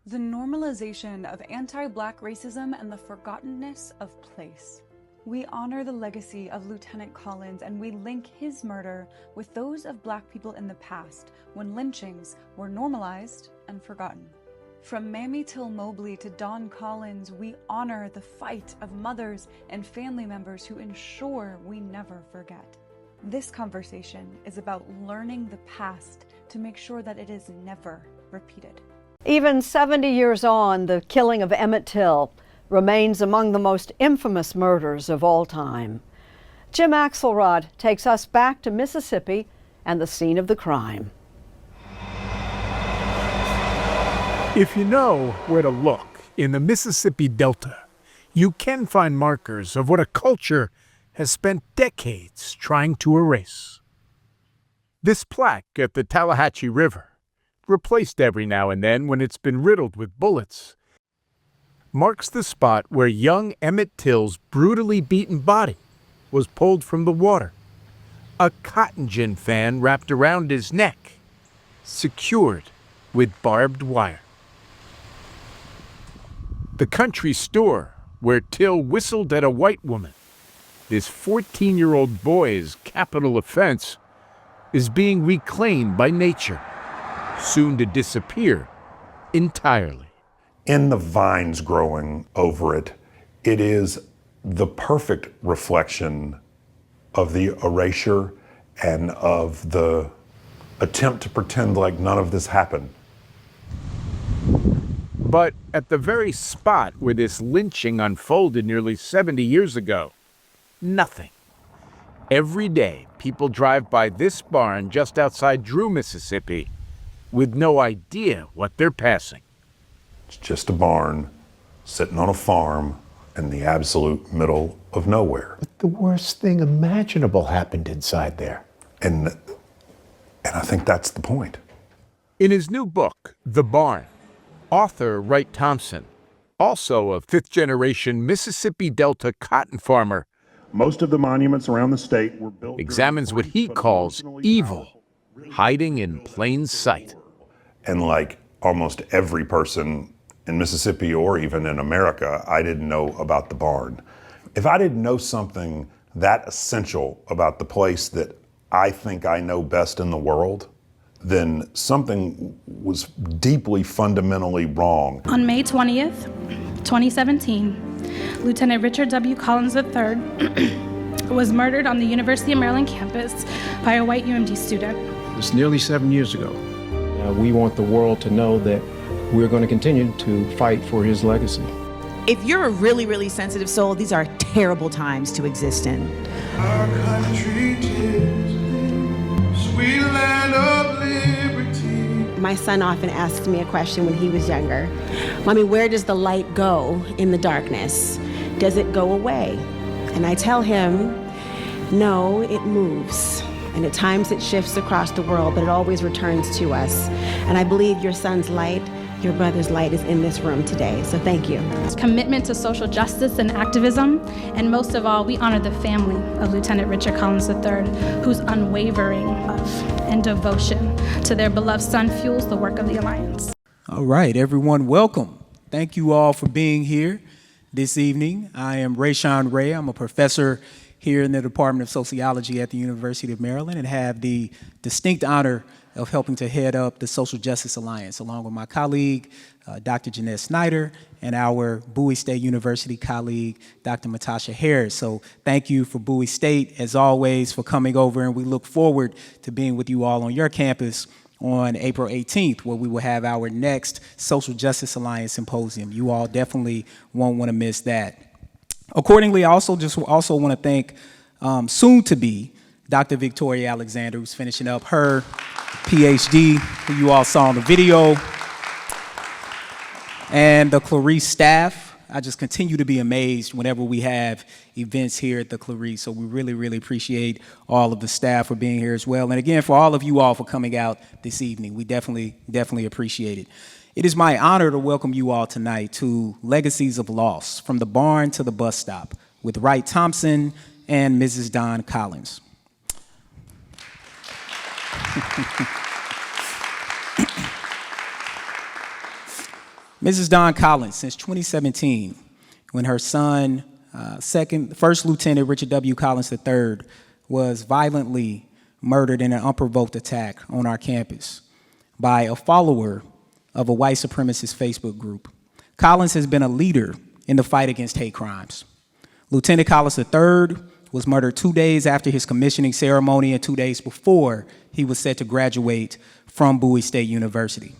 the normalization of anti-Black racism and the forgottenness of place. We honor the legacy of Lieutenant Collins, and we link his murder with those of Black people in the past, when lynchings were normalized and forgotten. From Mamie Till Mobley to Don Collins, we honor the fight of mothers and family members who ensure we never forget. This conversation is about learning the past to make sure that it is never repeated. Even 70 years on, the killing of Emmett Till remains among the most infamous murders of all time. Jim Axelrod takes us back to Mississippi and the scene of the crime. If you know where to look in the Mississippi Delta, you can find markers of what a culture has spent decades trying to erase. This plaque at the Tallahatchie River, replaced every now and then when it's been riddled with bullets, marks the spot where young Emmett Till's brutally beaten body was pulled from the water. A cotton gin fan wrapped around his neck, secured with barbed wire. The country store where Till whistled at a white woman, this 14-year-old boy's capital offense, is being reclaimed by nature, soon to disappear entirely. In the vines growing over it, it is the perfect reflection of the erasure and of the attempt to pretend like none of this happened. But at the very spot where this lynching unfolded nearly 70 years ago, nothing. Every day, people drive by this barn just outside Drew, Mississippi, with no idea what they're passing. It's just a barn sitting on a farm in the absolute middle of nowhere. But the worst thing imaginable happened inside there. And I think that's the point. In his new book, The Barn, author WRIGHT Thompson, also a fifth-generation Mississippi Delta cotton farmer, most of the monuments around the state were built, examines what he calls evil hiding in plain sight. And like almost every person in Mississippi or even in America, I didn't know about the barn. If I didn't know something that essential about the place that I think I know best in the world, then something was deeply, fundamentally wrong. On May 20th, 2017, Lieutenant Richard W. Collins III was murdered on the University of Maryland campus by a white UMD student. It's nearly 7 years ago. We want the world to know that we're going to continue to fight for his legacy. If you're a really, really sensitive soul, these are terrible times to exist in. Our country is sweet land of liberty. My son often asks me a question when he was younger. Mommy, where does the light go in the darkness? Does it go away? And I tell him, no, it moves. And at times it shifts across the world, but it always returns to us. And I believe your son's light, your brother's light is in this room today, so thank you. Commitment to social justice and activism, and most of all, we honor the family of Lieutenant Richard Collins III, whose unwavering love and devotion to their beloved son fuels the work of the Alliance. All right, everyone, welcome. Thank you all for being here this evening. I am RASHAWN Ray. I'm a professor here in the Department of Sociology at the University of Maryland and have the distinct honor of helping to head up the Social Justice Alliance, along with my colleague, Dr. Jeanette Snyder, and our Bowie State University colleague, Dr. Matasha Harris. So thank you for Bowie State, as always, for coming over, and we look forward to being with you all on your campus on April 18th, where we will have our next Social Justice Alliance Symposium. You all definitely won't want to miss that. Accordingly, I also want to thank soon-to-be Dr. Victoria Alexander, who's finishing up her PhD, who you all saw in the video, and the Clarice staff. I just continue to be amazed whenever we have events here at the Clarice, so we really, really appreciate all of the staff for being here as well. And again, for all of you all for coming out this evening, we definitely appreciate it. It is my honor to welcome you all tonight to Legacies of Loss, From the Barn to the Bus Stop, with WRIGHT Thompson and Mrs. Don Collins. Mrs. Dawn Collins, since 2017, when her son, First Lieutenant Richard W. Collins III, was violently murdered in an unprovoked attack on our campus by a follower of a white supremacist Facebook group. Collins has been a leader in the fight against hate crimes. Lieutenant Collins III was murdered 2 days after his commissioning ceremony and 2 days before he was set to graduate from Bowie State University.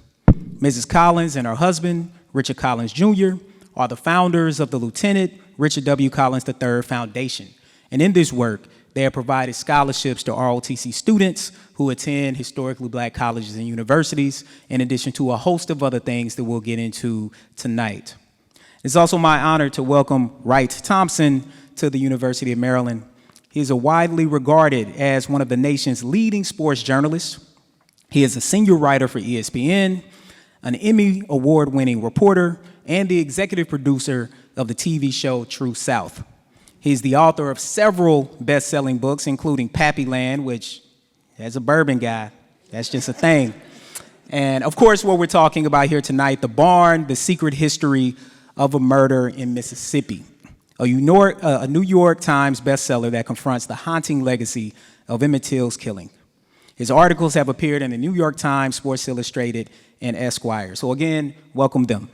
Mrs. Collins and her husband, Richard Collins Jr., are the founders of the Lieutenant Richard W. Collins III Foundation. And in this work, they have provided scholarships to ROTC students who attend historically black colleges and universities, in addition to a host of other things that we'll get into tonight. It's also my honor to welcome WRIGHT THOMPSON to the University of Maryland. He is widely regarded as one of the nation's leading sports journalists. He is a senior writer for ESPN, an Emmy award-winning reporter, and the executive producer of the TV show True South. He's the author of several best-selling books, including Pappyland, which, as a bourbon guy, that's just a thing. And of course, what we're talking about here tonight, The Barn, The Secret History of a Murder in Mississippi, a New York Times bestseller that confronts the haunting legacy of Emmett Till's killing. His articles have appeared in the New York Times, Sports Illustrated, and Esquire. So again, welcome them.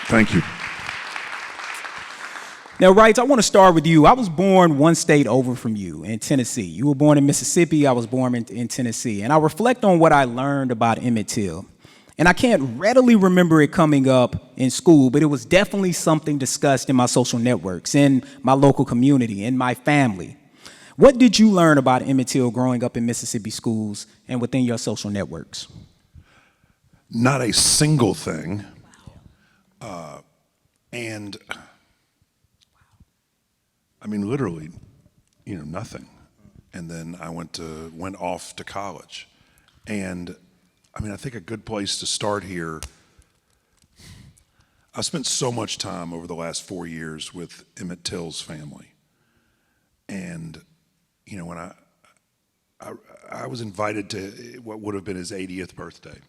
Thank you. Now, Wright, I want to start with you. I was born one state over from you, in Tennessee. You were born in Mississippi. I was born in Tennessee. And I reflect on what I learned about Emmett Till. And I can't readily remember it coming up in school, but it was definitely something discussed in my social networks, in my local community, in my family. What did you learn about Emmett Till growing up in Mississippi schools and within your social networks? Not a single thing. And I mean, literally, nothing. And then I went off to college. And I mean, I think a good place to start here, I spent so much time over the last 4 years with Emmett Till's family. And, when I was invited to what would have been his 80th birthday,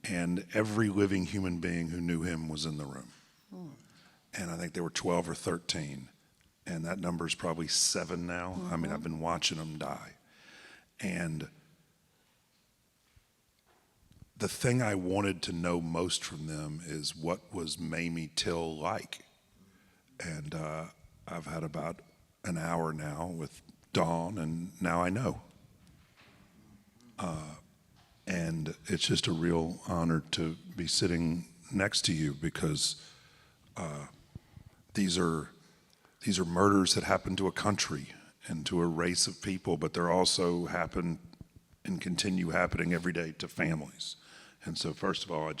and every living human being who knew him was in the room. And I think there were 12 or 13. And that number's probably 7 now. I mean, I've been watching them die. And the thing I wanted to know most from them is, what was Mamie Till like? And I've had about an hour now with Dawn, and now I know. And it's just a real honor to be sitting next to you, because these are murders that happen to a country and to a race of people, but they're also happen and continue happening every day to families. And so first of all,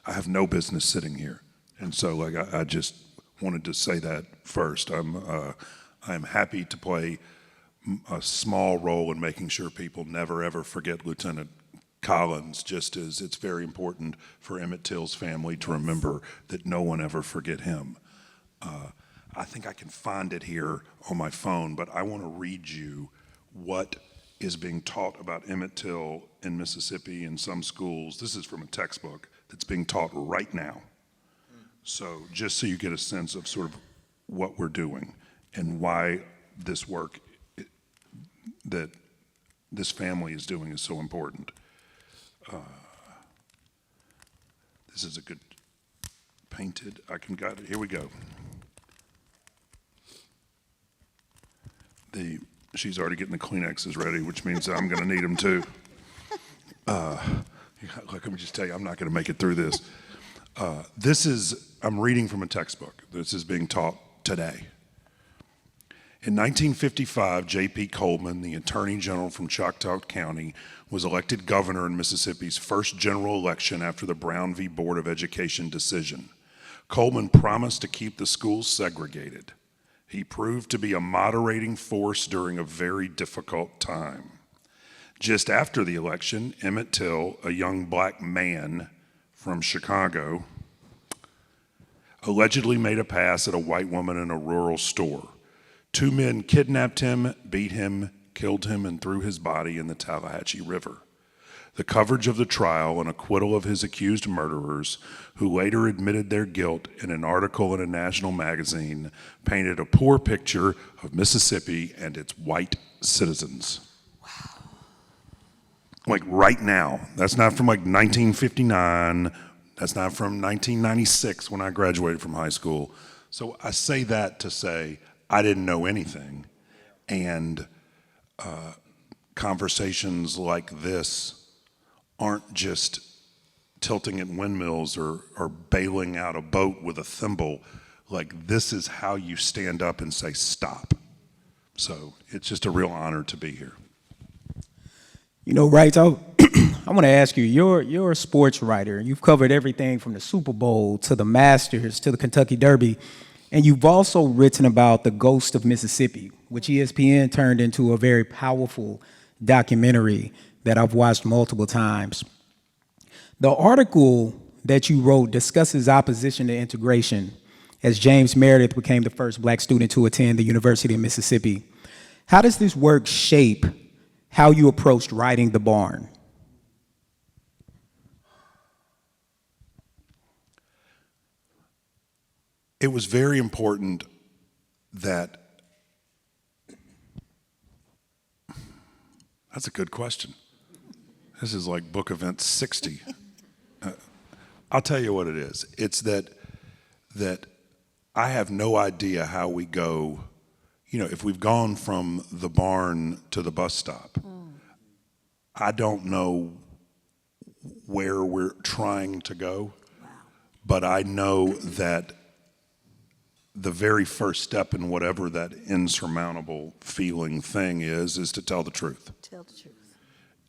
I have no business sitting here. And so I just wanted to say that first. I'm happy to play a small role in making sure people never ever forget Lieutenant Collins, just as it's very important for Emmett Till's family to remember that no one ever forget him. I think I can find it here on my phone, but I want to read you what is being taught about Emmett Till in Mississippi in some schools. This is from a textbook that's being taught right now. So just so you get a sense of sort of what we're doing and why this work that this family is doing is so important. This is a good painted, got it, here we go. She's already getting the Kleenexes ready, which means I'm gonna need them too. Let me just tell you, I'm not gonna make it through this. I'm reading from a textbook. This is being taught today. In 1955, J.P. Coleman, the Attorney General from Choctaw County, was elected governor in Mississippi's first general election after the Brown v. Board of Education decision. Coleman promised to keep the schools segregated. He proved to be a moderating force during a very difficult time. Just after the election, Emmett Till, a young black man from Chicago, allegedly made a pass at a white woman in a rural store. 2 men kidnapped him, beat him, killed him, and threw his body in the Tallahatchie River. The coverage of the trial and acquittal of his accused murderers, who later admitted their guilt in an article in a national magazine, painted a poor picture of Mississippi and its white citizens. Wow. Like right now. That's not from like 1959. That's not from 1996 when I graduated from high school. So I say that to say I didn't know anything. And conversations like this aren't just tilting at windmills or bailing out a boat with a thimble. Like, this is how you stand up and say stop. So it's just a real honor to be here. You know, Wright, I want to ask you, you're a sports writer. You've covered everything from the Super Bowl to the Masters to the Kentucky Derby. And you've also written about the ghost of Mississippi, which ESPN turned into a very powerful documentary that I've watched multiple times. The article that you wrote discusses opposition to integration as James Meredith became the first black student to attend the University of Mississippi. How does this work shape how you approached writing The Barn? It was very important that. That's a good question. This is like book event 60. I'll tell you what it is. It's that I have no idea how we go, you know, if we've gone from the barn to the bus stop. I don't know where we're trying to go, but I know that the very first step in whatever that insurmountable feeling thing is to tell the truth. Tell the truth.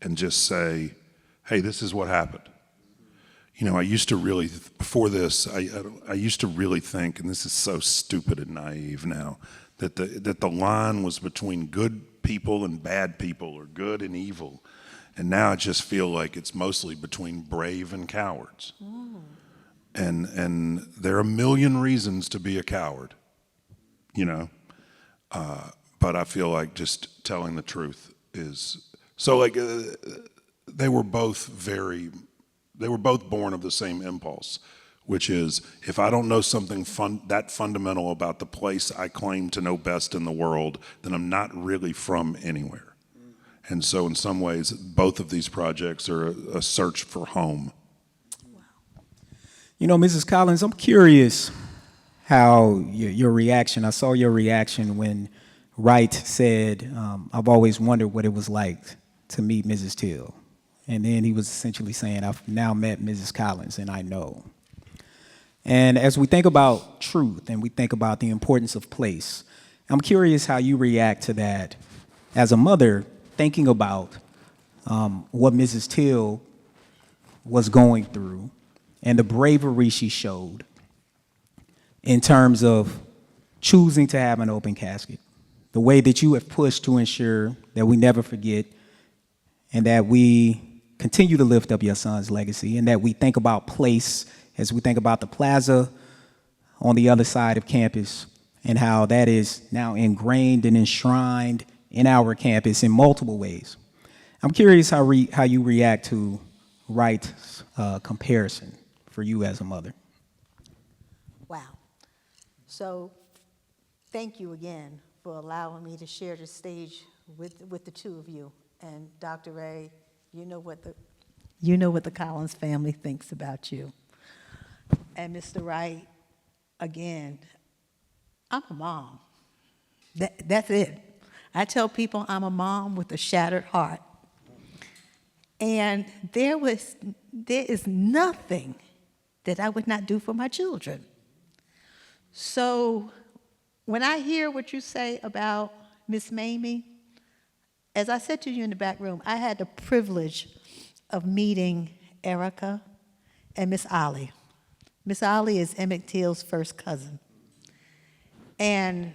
And just say, hey, this is what happened. You know, I used to really, before this, I used to really think, and this is so stupid and naive now, that the line was between good people and bad people, or good and evil. And now I just feel like it's mostly between brave and cowards. And there are a million reasons to be a coward, you know, but I feel like just telling the truth is, so like they were both born of the same impulse, which is, if I don't know something that fundamental about the place I claim to know best in the world, then I'm not really from anywhere. And so in some ways, both of these projects are a search for home. You know, Mrs. Collins, I'm curious how your reaction, I saw your reaction when Wright said, I've always wondered what it was like to meet Mrs. Till. And then he was essentially saying, I've now met Mrs. Collins and I know. And as we think about truth and we think about the importance of place, I'm curious how you react to that as a mother, thinking about what Mrs. Till was going through and the bravery she showed in terms of choosing to have an open casket, the way that you have pushed to ensure that we never forget and that we continue to lift up your son's legacy, and that we think about place as we think about the plaza on the other side of campus and how that is now ingrained and enshrined in our campus in multiple ways. I'm curious how you react to Wright's comparison for you as a mother. Wow. So thank you again for allowing me to share the stage with the two of you. And Dr. Ray, you know what the Collins family thinks about you. And Mr. Wright, again, I'm a mom. That's it. I tell people I'm a mom with a shattered heart. And there is nothing that I would not do for my children. So when I hear what you say about Miss Mamie, as I said to you in the back room, I had the privilege of meeting Erica and Miss Ollie. Miss Ollie is Emmett Till's first cousin. And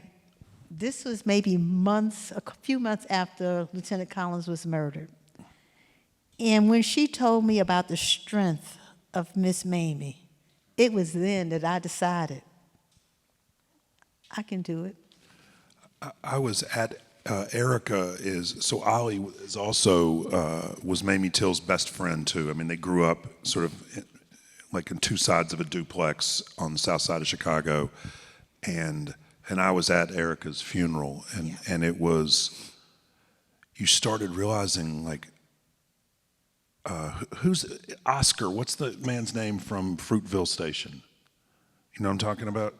this was maybe a few months after Lieutenant Collins was murdered. And when she told me about the strength of Miss Mamie, it was then that I decided I can do it. I was at Erica so Ollie is also, was Mamie Till's best friend too. I mean, they grew up sort of like in two sides of a duplex on the south side of Chicago. And I was at Erica's funeral, and it was, you started realizing like, who's Oscar? What's the man's name from Fruitville Station? You know what I'm talking about?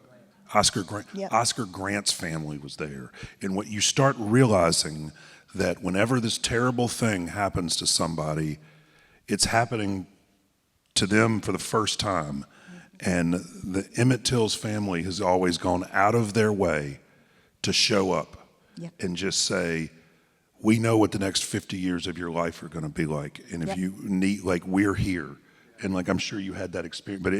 Oscar Grant. Yep. Oscar Grant's family was there. And what you start realizing that whenever this terrible thing happens to somebody, it's happening to them for the first time. And the Emmett Till's family has always gone out of their way to show up and just say, we know what the next 50 years of your life are going to be like. And if you need, like, we're here. And like, I'm sure you had that experience, but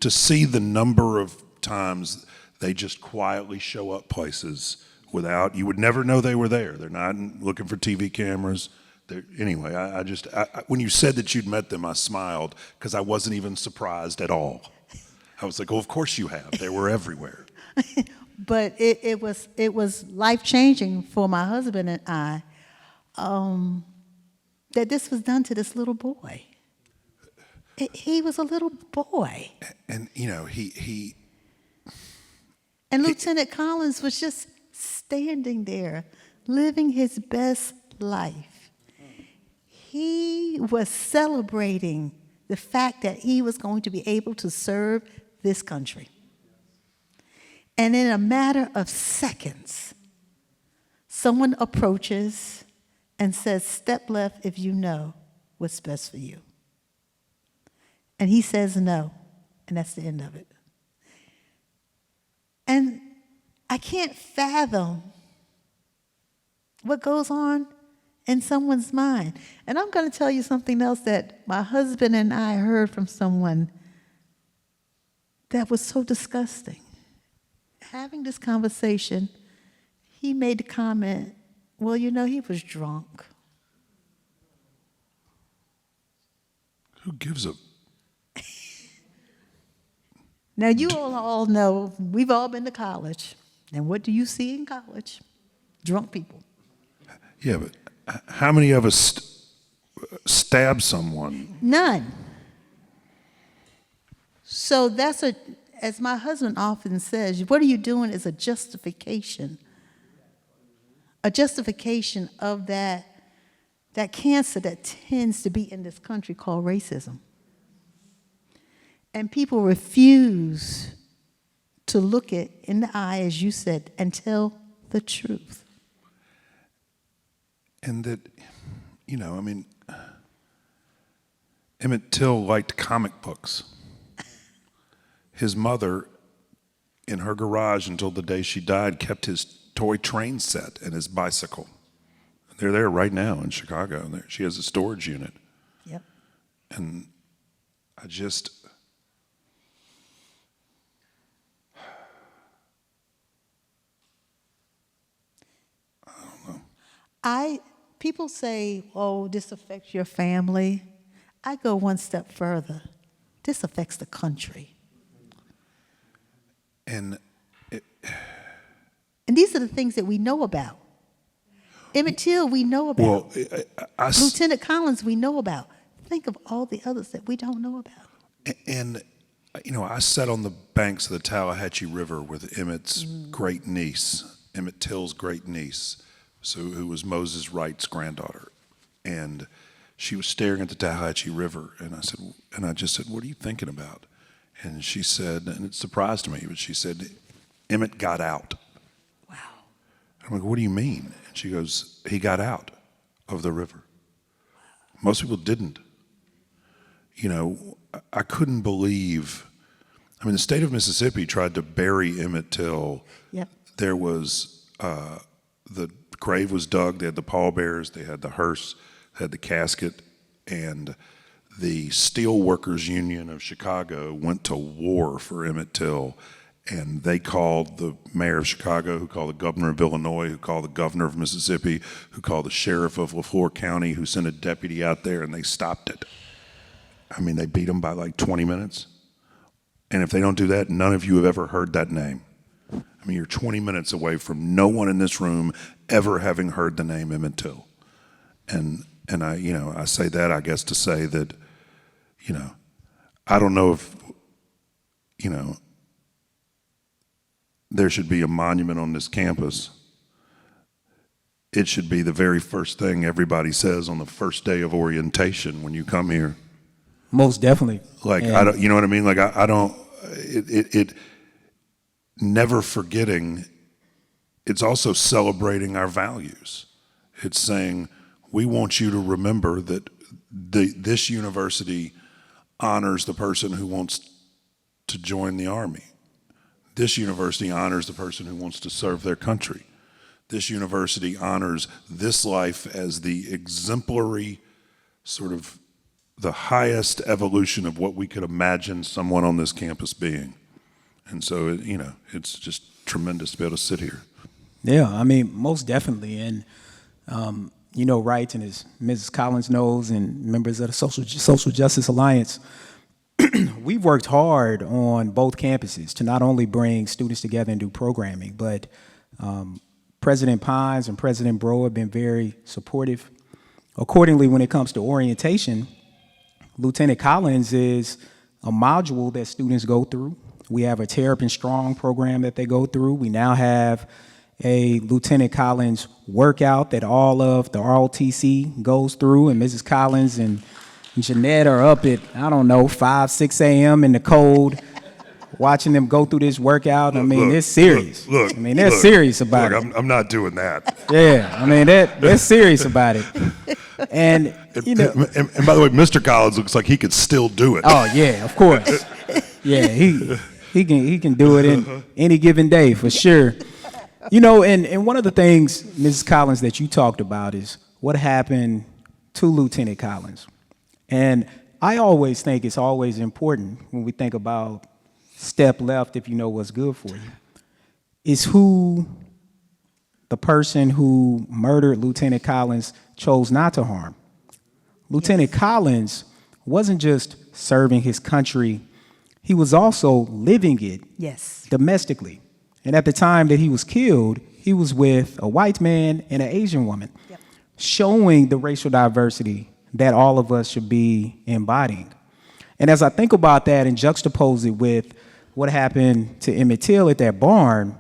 to see the number of times they just quietly show up places without, you would never know they were there. They're not looking for TV cameras. Anyway, I when you said that you'd met them, I smiled because I wasn't even surprised at all. I was like, oh, of course you have. They were everywhere. But it was life-changing for my husband and I, that this was done to this little boy. He was a little boy. And you know, And Lieutenant Collins was just standing there, living his best life. He was celebrating the fact that he was going to be able to serve this country. And in a matter of seconds, someone approaches and says, "Step left if you know what's best for you." And he says no, and that's the end of it. And I can't fathom what goes on in someone's mind. And I'm going to tell you something else that my husband and I heard from someone that was so disgusting. Having this conversation, he made the comment, well, you know, he was drunk. Who gives a... Now, you all know, we've all been to college. And what do you see in college? Drunk people. Yeah, but how many of us stab someone? None. So that's as my husband often says, what are you doing is a justification of that cancer that tends to be in this country called racism. And people refuse to look it in the eye, as you said, and tell the truth. And that, you know, I mean, Emmett Till liked comic books. His mother, in her garage until the day she died, kept his toy train set and his bicycle. They're there right now in Chicago. She has a storage unit. Yep. And I just... People say, oh, this affects your family. I go one step further. This affects the country. And these are the things that we know about. Emmett Till, we know about. Well, Lieutenant Collins, we know about. Think of all the others that we don't know about. And, you know, I sat on the banks of the Tallahatchie River with Emmett's great niece, Emmett Till's great niece, who was Moses Wright's granddaughter. And she was staring at the Tallahatchie River, and I just said, what are you thinking about? And she said, and it surprised me, but she said, Emmett got out. Wow. I'm like, what do you mean? And she goes, he got out of the river. Most people didn't. You know, I couldn't believe, I mean, the state of Mississippi tried to bury Emmett Till. Yep. There was, the grave was dug, they had the pallbearers, they had the hearse, they had the casket, and the Steelworkers Union of Chicago went to war for Emmett Till, and they called the mayor of Chicago, who called the governor of Illinois, who called the governor of Mississippi, who called the sheriff of LaFleur County, who sent a deputy out there, and they stopped it. I mean, they beat them by like 20 minutes. And if they don't do that, none of you have ever heard that name. I mean, you're 20 minutes away from no one in this room ever having heard the name Emmett Till. And I say that, I guess, to say that, I don't know if, there should be a monument on this campus. It should be the very first thing everybody says on the first day of orientation when you come here. Most definitely. Like, I don't, you know what I mean? Like, I don't, it never forgetting, it's also celebrating our values. It's saying, we want you to remember that this university honors the person who wants to join the Army. This university honors the person who wants to serve their country. This university honors this life as the exemplary, sort of the highest evolution of what we could imagine someone on this campus being. And so, it's just tremendous to be able to sit here. Yeah, I mean, most definitely. And, RIGHT, and as Mrs. Collins knows, and members of the Social Justice Alliance, we've worked hard on both campuses to not only bring students together and do programming, but President Pines and President Bro have been very supportive. Accordingly, when it comes to orientation, Lieutenant Collins is a module that students go through. We have a Terrapin Strong program that they go through. We now have a Lieutenant Collins workout that all of the ROTC goes through, and Mrs. Collins and Jeanette are up at, 5, 6 a.m. in the cold, watching them go through this workout. They're serious. They're serious about it. I'm not doing that. Yeah, they're serious about it. And, and by the way, Mr. Collins looks like he could still do it. Oh, yeah, of course. Yeah, he can do it in any given day, for sure. And one of the things, Mrs. Collins, that you talked about is what happened to Lieutenant Collins. And I always think it's always important when we think about step left, if you know what's good for you, is who the person who murdered Lieutenant Collins chose not to harm. Lieutenant Collins wasn't just serving his country, he was also living it domestically. And at the time that he was killed, he was with a white man and an Asian woman, showing the racial diversity that all of us should be embodying. And as I think about that and juxtapose it with what happened to Emmett Till at that barn,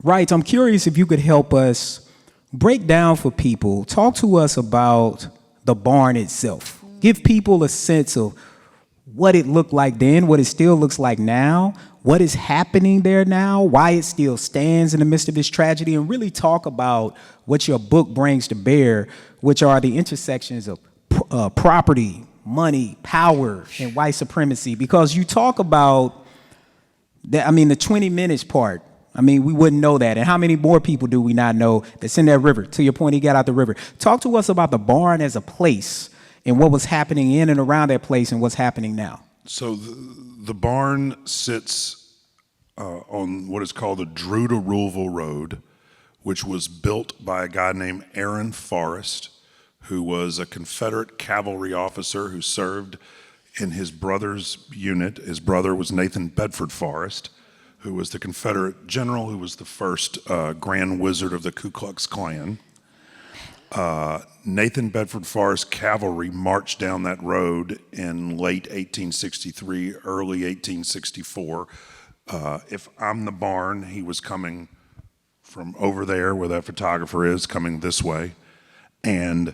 right, I'm curious if you could help us break down for people, talk to us about the barn itself. Give people a sense of what it looked like then, what it still looks like now, what is happening there now, why it still stands in the midst of this tragedy, and really talk about what your book brings to bear, which are the intersections of property, money, power, and white supremacy. Because you talk about that, the 20 minutes part, we wouldn't know that. And how many more people do we not know that's in that river? To your point, he got out the river. Talk to us about the barn as a place and what was happening in and around that place and what's happening now. So the barn sits on what is called the Drew to Ruleville Road, which was built by a guy named Aaron Forrest, who was a Confederate cavalry officer who served in his brother's unit. His brother was Nathan Bedford Forrest, who was the Confederate general who was the first Grand Wizard of the Ku Klux Klan. Nathan Bedford Forrest cavalry marched down that road in late 1863, early 1864. If I'm the barn, he was coming from over there where that photographer is, coming this way. And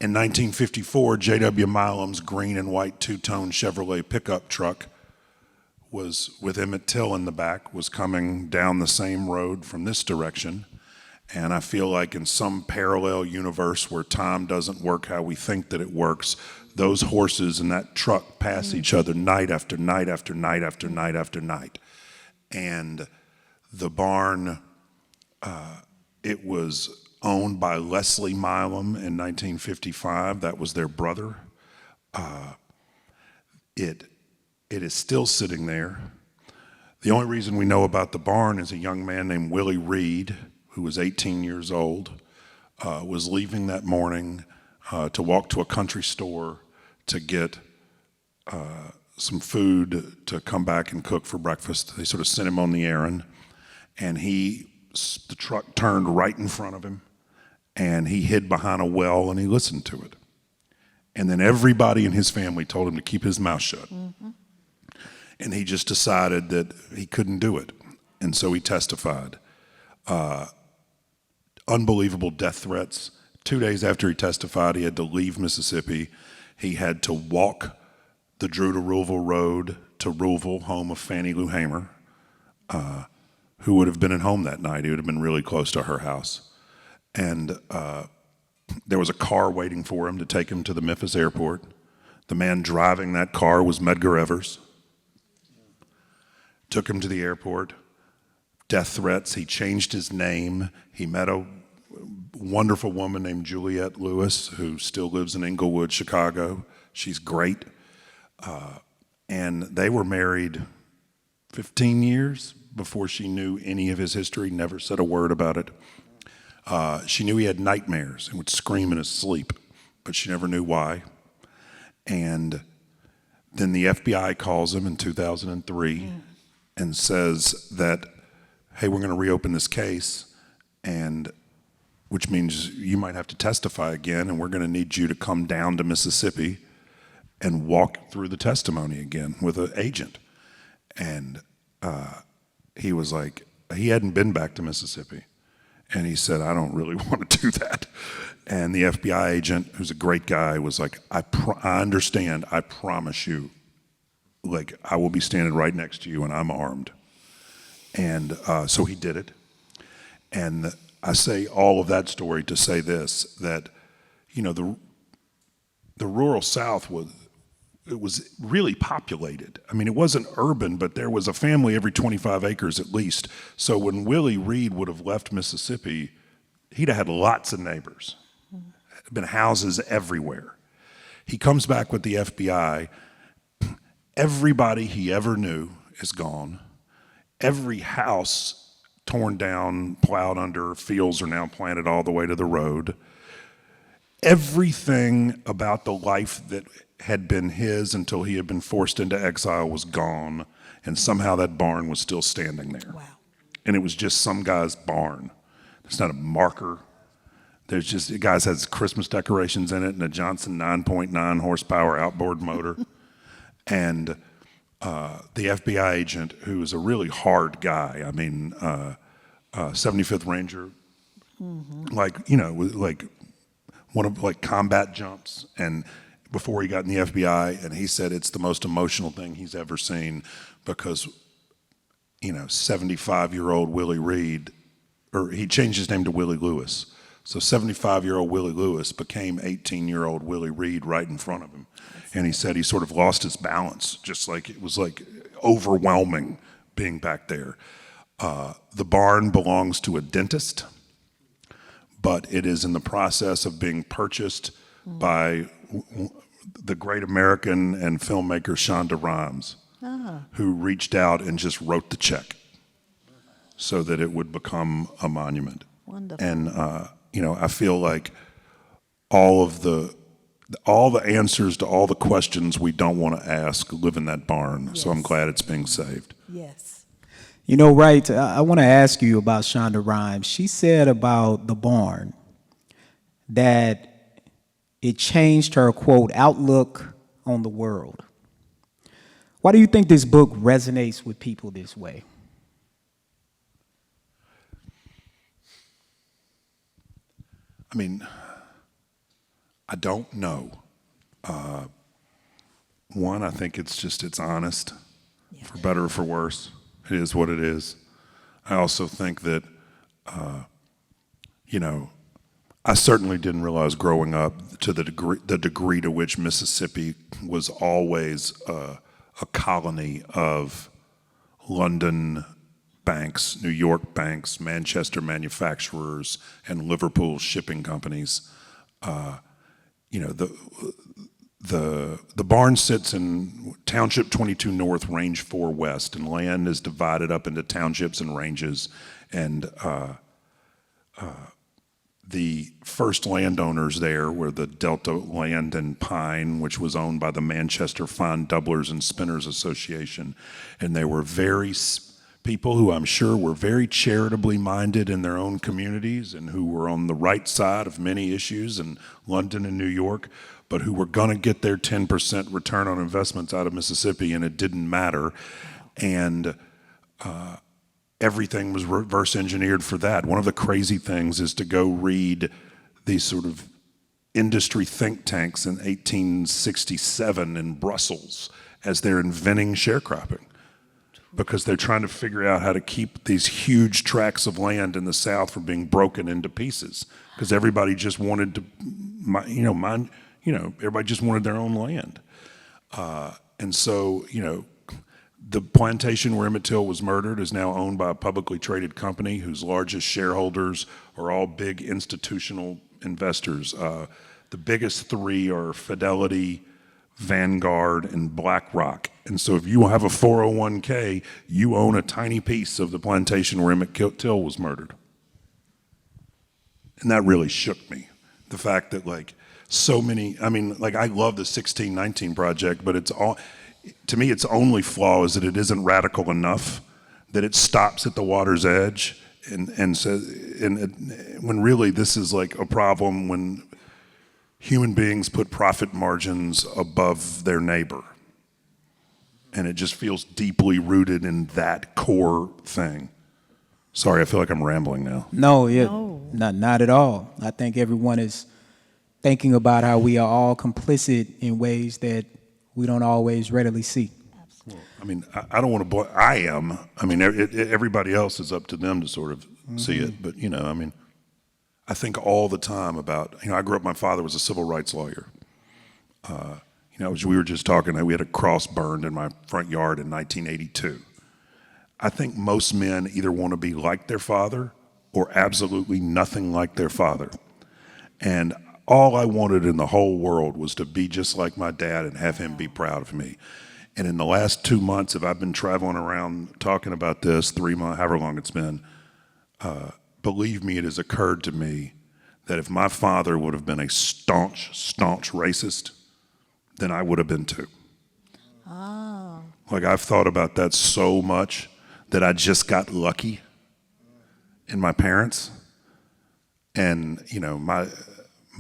in 1954, J.W. Milam's green and white two-tone Chevrolet pickup truck was, with Emmett Till in the back, was coming down the same road from this direction. And I feel like in some parallel universe where time doesn't work how we think that it works, those horses and that truck pass each other night after night after night after night after night. And the barn, it was owned by Leslie Milam in 1955. That was their brother. It is still sitting there. The only reason we know about the barn is a young man named Willie Reed, who was 18 years old, was leaving that morning to walk to a country store to get some food to come back and cook for breakfast. They sort of sent him on the errand. and the truck turned right in front of him, and he hid behind a well and he listened to it. And then everybody in his family told him to keep his mouth shut. Mm-hmm. And he just decided that he couldn't do it. And so he testified. Unbelievable death threats. 2 days after he testified, he had to leave Mississippi. He had to walk the Drew to Ruleville Road to Ruleville, home of Fannie Lou Hamer, who would have been at home that night. He would have been really close to her house. And there was a car waiting for him to take him to the Memphis airport. The man driving that car was Medgar Evers. Took him to the airport. Death threats. He changed his name. He met a wonderful woman named Juliette Lewis, who still lives in Inglewood, Chicago. She's great. And they were married 15 years before she knew any of his history, never said a word about it. She knew he had nightmares and would scream in his sleep, but she never knew why. And then the FBI calls him in 2003 and says that, hey, we're going to reopen this case, and which means you might have to testify again, and we're going to need you to come down to Mississippi and walk through the testimony again with an agent. And he was like, he hadn't been back to Mississippi. And he said, I don't really want to do that. And the FBI agent, who's a great guy, was like, I understand, I promise you, like, I will be standing right next to you and I'm armed. And so he did it. And I say all of that story to say this, that, you know, the rural South was really populated. I mean, it wasn't urban, but there was a family every 25 acres at least. So when Willie Reed would have left Mississippi, he'd have had lots of neighbors. There'd been houses everywhere. He comes back with the FBI. Everybody he ever knew is gone. Every house torn down, plowed under, fields are now planted all the way to the road. Everything about the life that had been his until he had been forced into exile was gone, and somehow that barn was still standing there. Wow. And it was just some guy's barn. There's not a marker. There's just, the guy has Christmas decorations in it and a Johnson 9.9 horsepower outboard motor. And the FBI agent, who was a really hard guy, I mean, 75th Ranger, like, you know, like one of like combat jumps, and before he got in the FBI, and he said it's the most emotional thing he's ever seen because, you know, 75-year-old Willie Reed, or he changed his name to Willie Lewis. So 75-year-old Willie Lewis became 18-year-old Willie Reed right in front of him. And he said he sort of lost his balance, just like it was like overwhelming being back there. The barn belongs to a dentist, but it is in the process of being purchased by the great American and filmmaker Shonda Rhimes, who reached out and just wrote the check so that it would become a monument. Wonderful. And you know, I feel like all the answers to all the questions we don't want to ask live in that barn. Yes. So I'm glad it's being saved. Yes. You know, Wright, I want to ask you about Shonda Rhimes. She said about the barn that it changed her, quote, outlook on the world. Why do you think this book resonates with people this way? I mean, I don't know. One, I think it's honest, for better or for worse. It is what it is. I also think that, you know, I certainly didn't realize growing up to the degree to which Mississippi was always a colony of London banks, New York banks, Manchester manufacturers, and Liverpool shipping companies. You know, the barn sits in Township 22 North, Range 4 West, and land is divided up into townships and ranges. And the first landowners there were the Delta Land and Pine, which was owned by the Manchester Fine Doublers and Spinners Association. And they were very people who I'm sure were very charitably minded in their own communities and who were on the right side of many issues in London and New York, but who were going to get their 10% return on investments out of Mississippi, and it didn't matter. And everything was reverse engineered for that. One of the crazy things is to go read these sort of industry think tanks in 1867 in Brussels as they're inventing sharecropping, because they're trying to figure out how to keep these huge tracts of land in the South from being broken into pieces, because everybody just wanted to, everybody just wanted their own land. And so, the plantation where Emmett Till was murdered is now owned by a publicly traded company whose largest shareholders are all big institutional investors. The biggest three are Fidelity, Vanguard, and BlackRock. And so if you have a 401k, you own a tiny piece of the plantation where Emmett Till was murdered. And that really shook me. The fact that so many, I love the 1619 Project, but to me, its only flaw is that it isn't radical enough, that it stops at the water's edge, when really this is a problem when human beings put profit margins above their neighbor. And it just feels deeply rooted in that core thing. Sorry, I feel like I'm rambling now. No, not at all. I think everyone is thinking about how we are all complicit in ways that we don't always readily see. Well, I don't want to blame, I am. Everybody else is up to them to sort of see it. But, I think all the time about, I grew up, my father was a civil rights lawyer. As we were just talking, we had a cross burned in my front yard in 1982. I think most men either want to be like their father or absolutely nothing like their father. And all I wanted in the whole world was to be just like my dad and have him be proud of me. And in the last 2 months, I've been traveling around talking about this, 3 months, however long it's been, believe me, it has occurred to me that if my father would have been a staunch racist, then I would have been too. Oh. I've thought about that so much that I just got lucky in my parents. And,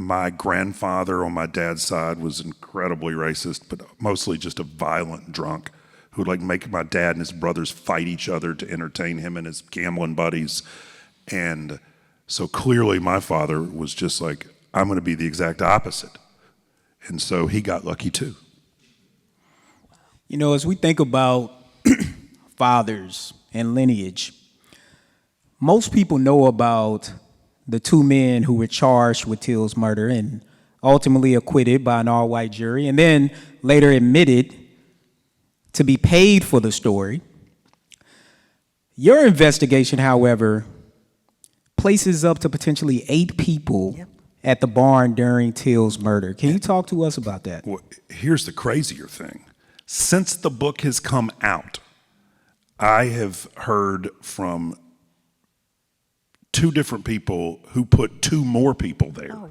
my grandfather on my dad's side was incredibly racist, but mostly just a violent drunk who would make my dad and his brothers fight each other to entertain him and his gambling buddies. And so clearly my father was just I'm going to be the exact opposite. And so he got lucky too. As we think about fathers and lineage, most people know about the two men who were charged with Till's murder and ultimately acquitted by an all-white jury, and then later admitted to be paid for the story. Your investigation, however, places up to potentially 8 people at the barn during Till's murder. Can you talk to us about that? Well, here's the crazier thing. Since the book has come out, I have heard from 2 different people who put 2 more people there. Oh,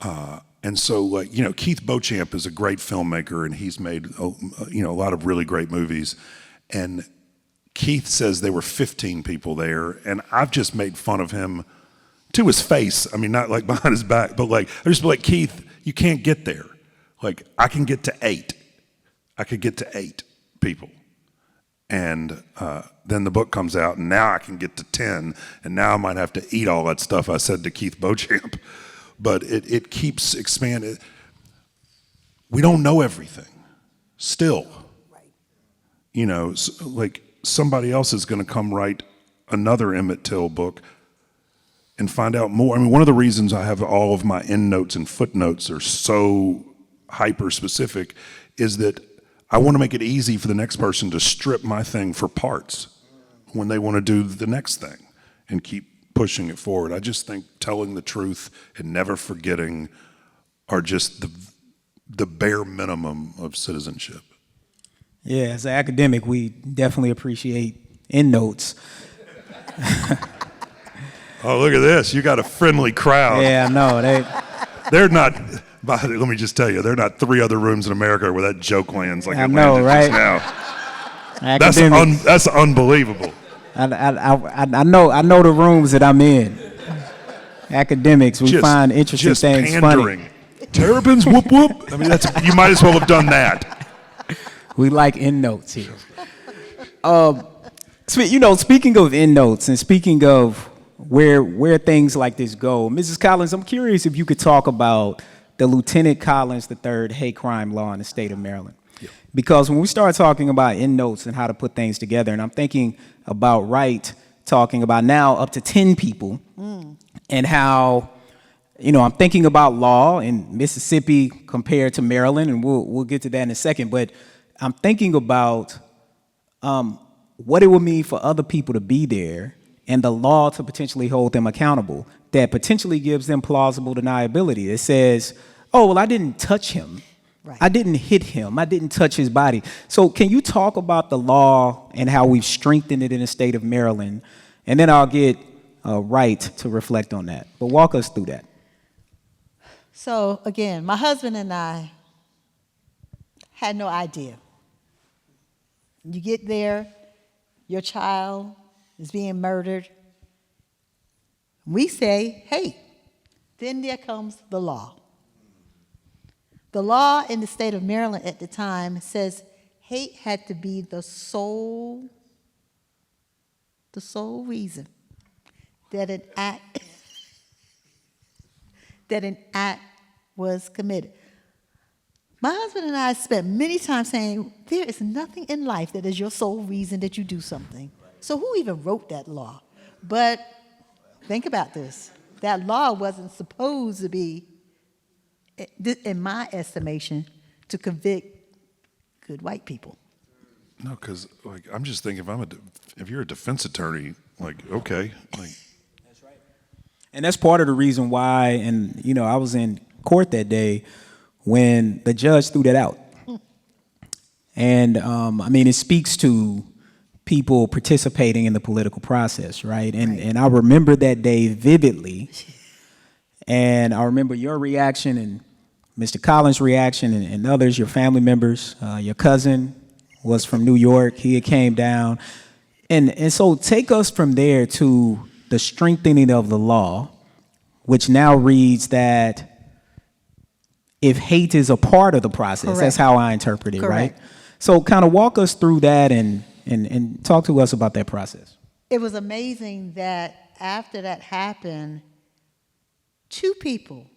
wow. And so, Keith Beauchamp is a great filmmaker, and he's made, a lot of really great movies. And Keith says there were 15 people there, and I've just made fun of him to his face. Not behind his back, but I just be Keith, you can't get there. I can get to 8. I could get to 8 people. And then the book comes out, and now I can get to 10, and now I might have to eat all that stuff I said to Keith Beauchamp. But it keeps expanding. We don't know everything, still. Right. Somebody else is going to come write another Emmett Till book and find out more. One of the reasons I have all of my endnotes and footnotes are so hyper specific is that I want to make it easy for the next person to strip my thing for parts when they want to do the next thing and keep pushing it forward. I just think telling the truth and never forgetting are just the bare minimum of citizenship. Yeah, as an academic, we definitely appreciate endnotes. Oh, look at this. You got a friendly crowd. Yeah, no, they're not, let me just tell you, they're not 3 other rooms in America where that joke lands like I it know, landed right? just now. That's unbelievable. I know the rooms that I'm in. Academics, we find interesting things pandering. Funny. Terrapins, whoop whoop. I mean, you might as well have done that. We like endnotes here. Speaking of endnotes and speaking of where things like this go, Mrs. Collins, I'm curious if you could talk about the Lieutenant Collins III hate crime law in the state of Maryland. Yeah. Because when we start talking about endnotes and how to put things together, and I'm thinking about RIGHT talking about now up to 10 people, and how, I'm thinking about law in Mississippi compared to Maryland, and we'll get to that in a second, but I'm thinking about what it would mean for other people to be there and the law to potentially hold them accountable that potentially gives them plausible deniability. It says, oh, well, I didn't touch him. Right. I didn't hit him. I didn't touch his body. So can you talk about the law and how we've strengthened it in the state of Maryland? And then I'll get RIGHT to reflect on that. But walk us through that. So again, my husband and I had no idea. You get there, your child is being murdered. We say, hey, then there comes the law. The law in the state of Maryland at the time says hate had to be the sole reason that an act was committed. My husband and I spent many times saying, there is nothing in life that is your sole reason that you do something. So who even wrote that law? But think about this. That law wasn't supposed to be, in my estimation, to convict good white people. No, because I'm just thinking if you're a defense attorney, okay, That's right. And that's part of the reason why. And I was in court that day when the judge threw that out. And it speaks to people participating in the political process, right? And I remember that day vividly. And I remember your reaction and Mr. Collins' reaction and others, your family members. Your cousin was from New York. He had came down. And so take us from there to the strengthening of the law, which now reads that if hate is a part of the process, correct. That's how I interpret it, correct. Right? So kind of walk us through that and talk to us about that process. It was amazing that after that happened, two people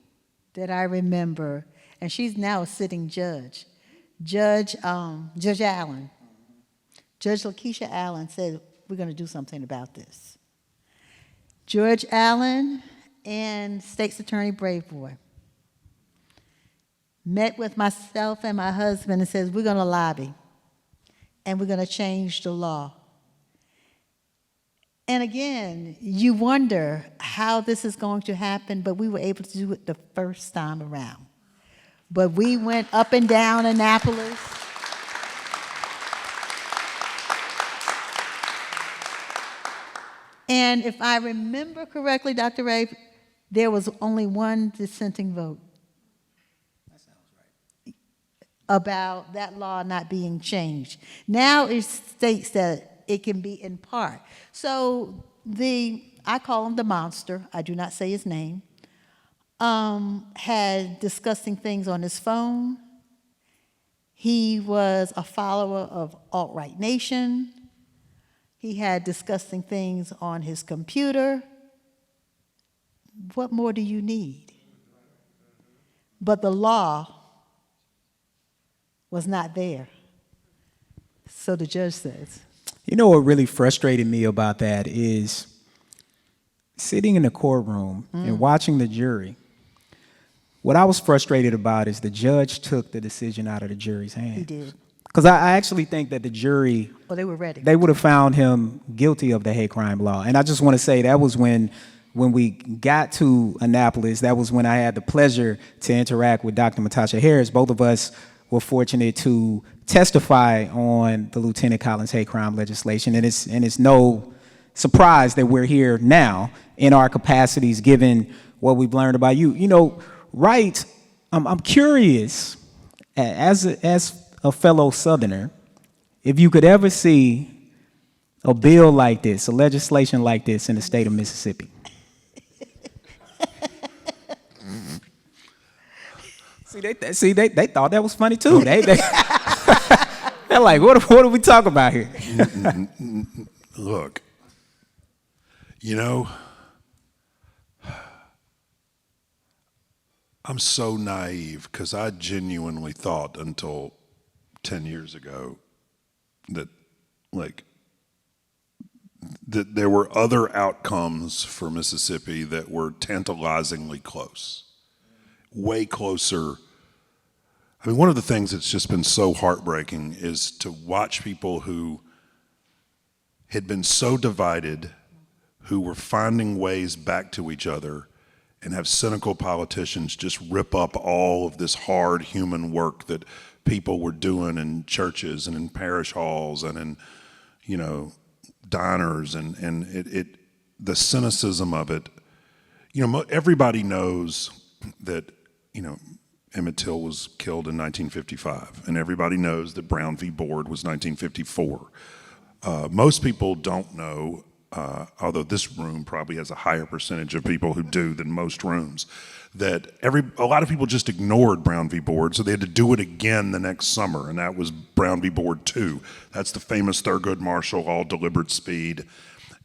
that I remember, and she's now a sitting judge, Judge Allen, Judge Lakeisha Allen said, we're going to do something about this. Judge Allen and State's Attorney Braveboy met with myself and my husband and says, we're going to lobby and we're going to change the law. And again, you wonder how this is going to happen, but we were able to do it the first time around. But we went up and down Annapolis. And if I remember correctly, Dr. Ray, there was only one dissenting vote. That sounds right. About that law not being changed. Now it states that it can be in part. So I call him the monster, I do not say his name, had disgusting things on his phone. He was a follower of Alt-Right Nation. He had disgusting things on his computer. What more do you need? But the law was not there. So the judge says. You know what really frustrated me about that is sitting in the courtroom and watching the jury. What I was frustrated about is the judge took the decision out of the jury's hands. He did. Because I actually think that the jury, well, they were ready. They would have found him guilty of the hate crime law. And I just want to say that was when we got to Annapolis, that was when I had the pleasure to interact with Dr. Natasha Harris. Both of us were fortunate to testify on the Lieutenant Collins hate crime legislation. And it's no surprise that we're here now in our capacities, given what we've learned about you. You know, RIGHT, I'm curious, as a fellow Southerner, if you could ever see a bill like this, a legislation like this in the state of Mississippi. They thought that was funny too. They're like, what are we talking about here? Look, you know, I'm so naive because I genuinely thought until 10 years ago that, like, that there were other outcomes for Mississippi that were tantalizingly close, way closer. I mean, one of the things that's just been so heartbreaking is to watch people who had been so divided, who were finding ways back to each other, and have cynical politicians just rip up all of this hard human work that people were doing in churches and in parish halls and in, you know, diners, and the cynicism of it. You know, everybody knows that, you know, Emmett Till was killed in 1955, and everybody knows that Brown v. Board was 1954. Most people don't know, although this room probably has a higher percentage of people who do than most rooms, that a lot of people just ignored Brown v. Board, so they had to do it again the next summer, and that was Brown v. Board 2. That's the famous Thurgood Marshall, all deliberate speed.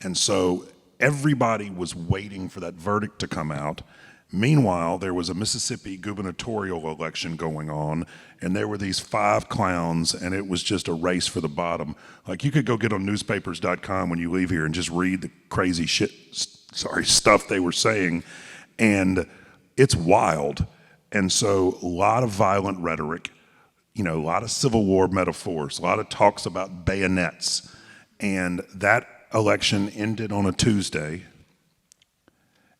And so everybody was waiting for that verdict to come out. Meanwhile, there was a Mississippi gubernatorial election going on, and there were these 5 clowns, and it was just a race for the bottom. Like, you could go get on newspapers.com when you leave here and just read the crazy stuff they were saying, and it's wild. And so a lot of violent rhetoric, you know, a lot of Civil War metaphors, a lot of talks about bayonets. And that election ended on a Tuesday,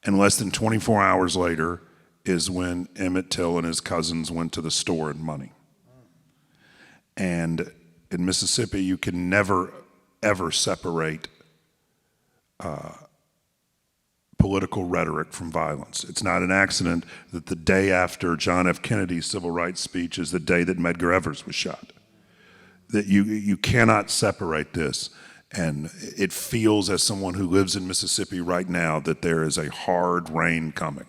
and less than 24 hours later is when Emmett Till and his cousins went to the store and money. And in Mississippi, you can never, ever separate political rhetoric from violence. It's not an accident that the day after John F. Kennedy's civil rights speech is the day that Medgar Evers was shot. That you cannot separate this. And it feels, as someone who lives in Mississippi right now, that there is a hard rain coming.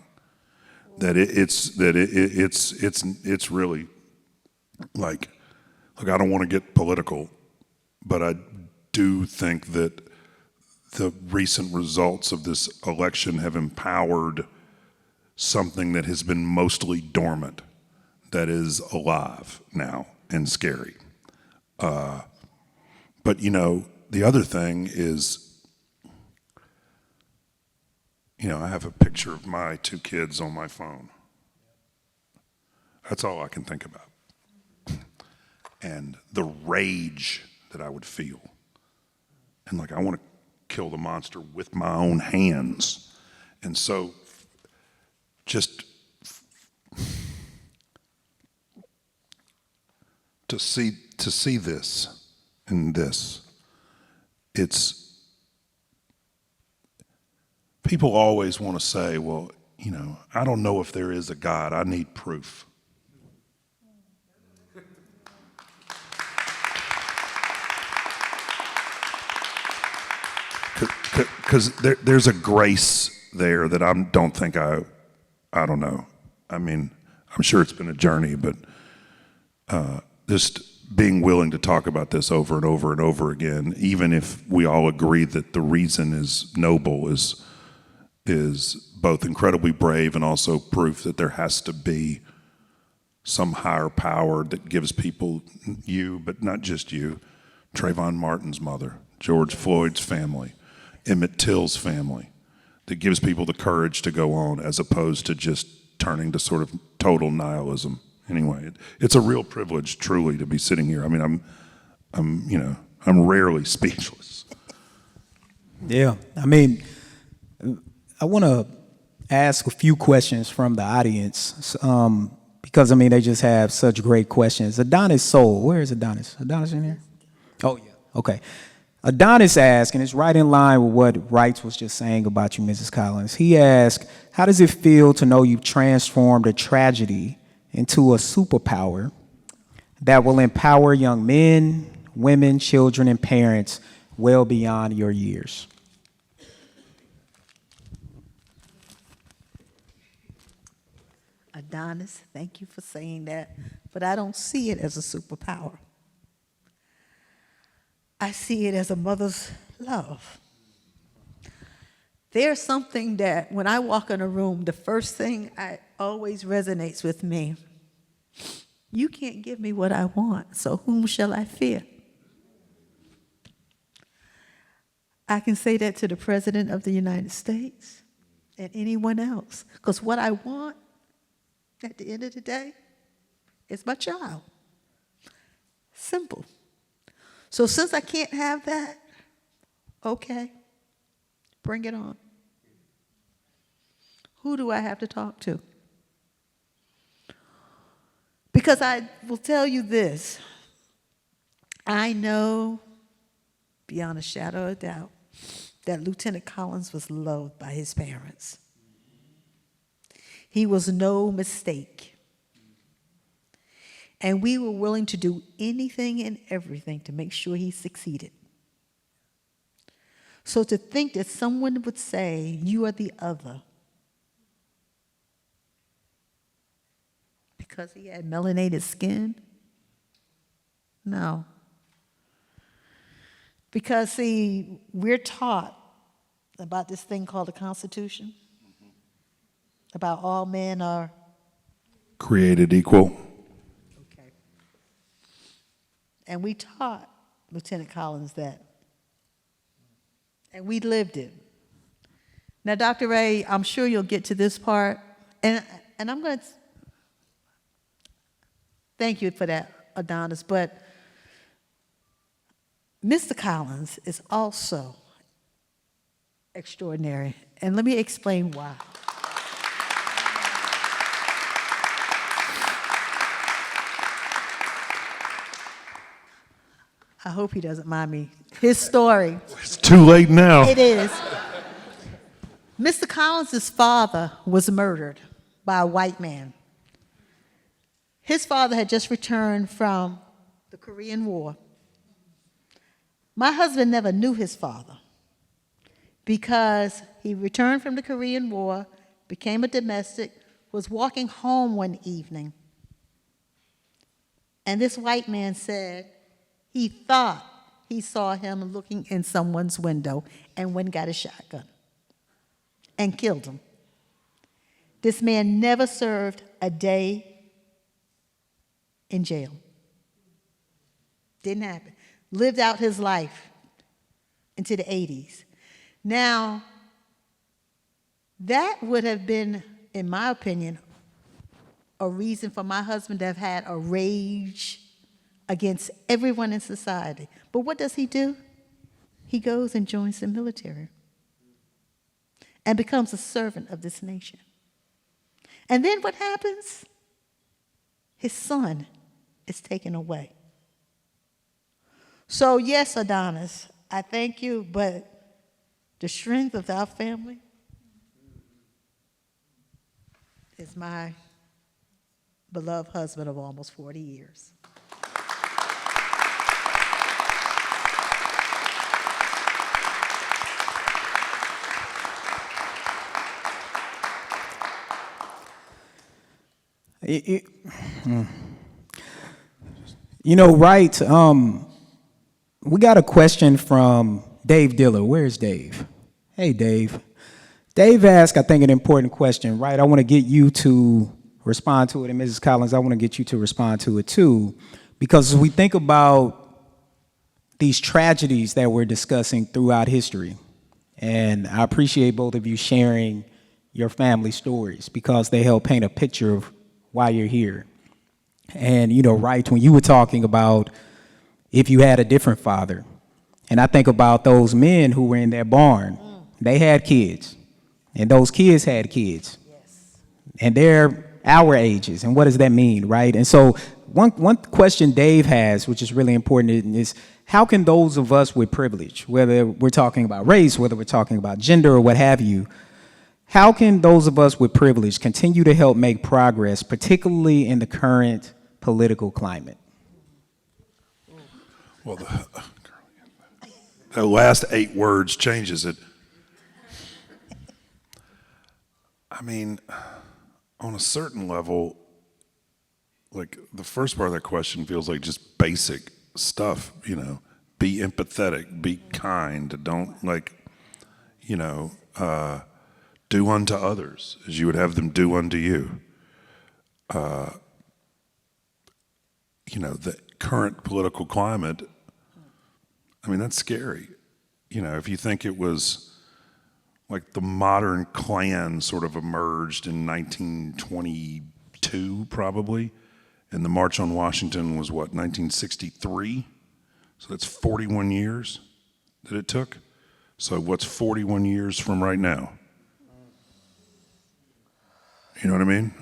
That it's really like, look, I don't want to get political, but I do think that the recent results of this election have empowered something that has been mostly dormant, that is alive now and scary. But, you know, the other thing is, you know, I have a picture of my 2 kids on my phone. That's all I can think about. And the rage that I would feel. And like, I want to kill the monster with my own hands. And so just to see this and this, it's, people always want to say, well, you know, I don't know if there is a God, I need proof. Because there's a grace there that I don't think I don't know. I mean, I'm sure it's been a journey, but just being willing to talk about this over and over and over again, even if we all agree that the reason is noble, is both incredibly brave and also proof that there has to be some higher power that gives people, you, but not just you, Trayvon Martin's mother, George Floyd's family, Emmett Till's family, that gives people the courage to go on as opposed to just turning to sort of total nihilism. Anyway, it's a real privilege, truly, to be sitting here. I mean, I'm rarely speechless. Yeah, I mean, I want to ask a few questions from the audience because, I mean, they just have such great questions. Adonis Soul, where is Adonis? Adonis in here? Oh, yeah, okay. Adonis asked, and it's right in line with what Wright was just saying about you, Mrs. Collins. He asked, how does it feel to know you've transformed a tragedy into a superpower that will empower young men, women, children, and parents well beyond your years. Adonis, thank you for saying that, but I don't see it as a superpower. I see it as a mother's love. There's something that when I walk in a room, the first thing I always resonates with me. You can't give me what I want, so whom shall I fear? I can say that to the President of the United States and anyone else, because what I want at the end of the day is my child. Simple. So since I can't have that, okay, bring it on. Who do I have to talk to? Because I will tell you this, I know beyond a shadow of doubt that Lieutenant Collins was loved by his parents. He was no mistake. And we were willing to do anything and everything to make sure he succeeded. So to think that someone would say, you are the other, because he had melanated skin? No. Because, see, we're taught about this thing called the Constitution, about all men are created equal. Okay. And we taught Lieutenant Collins that. And we lived it. Now, Dr. Ray, I'm sure you'll get to this part. And I'm going to thank you for that, Adonis. But Mr. Collins is also extraordinary. And let me explain why. I hope he doesn't mind me. His story. It's too late now. It is. Mr. Collins' father was murdered by a white man. His father had just returned from the Korean War. My husband never knew his father because he returned from the Korean War, became a domestic, was walking home one evening, and this white man said he thought he saw him looking in someone's window and went and got a shotgun and killed him. This man never served a day in jail. Didn't happen. Lived out his life into the 80s. Now, that would have been, in my opinion, a reason for my husband to have had a rage against everyone in society. But what does he do? He goes and joins the military and becomes a servant of this nation. And then what happens? His son is taken away. So yes, Adonis, I thank you, but the strength of our family is my beloved husband of almost 40 years. You know, right, we got a question from Dave Diller. Where's Dave? Hey, Dave. Dave asked, I think, an important question, right? I want to get you to respond to it, and Mrs. Collins, I want to get you to respond to it too, because as we think about these tragedies that we're discussing throughout history, and I appreciate both of you sharing your family stories because they help paint a picture of why you're here. And, you know, right, when you were talking about if you had a different father, and I think about those men who were in that barn, they had kids, and those kids had kids. Yes. And they're our ages, and what does that mean, right? And so one question Dave has, which is really important, is how can those of us with privilege, whether we're talking about race, whether we're talking about gender or what have you, how can those of us with privilege continue to help make progress, particularly in the current political climate? Well, the last 8 words changes it. I mean, on a certain level, like the first part of that question feels like just basic stuff, you know. Be empathetic, be kind, don't do unto others as you would have them do unto you. The current political climate, I mean, that's scary. If you think it was like the modern Klan sort of emerged in 1922 probably, and the March on Washington was what, 1963? So that's 41 years that it took. So what's 41 years from right now? You know what I mean?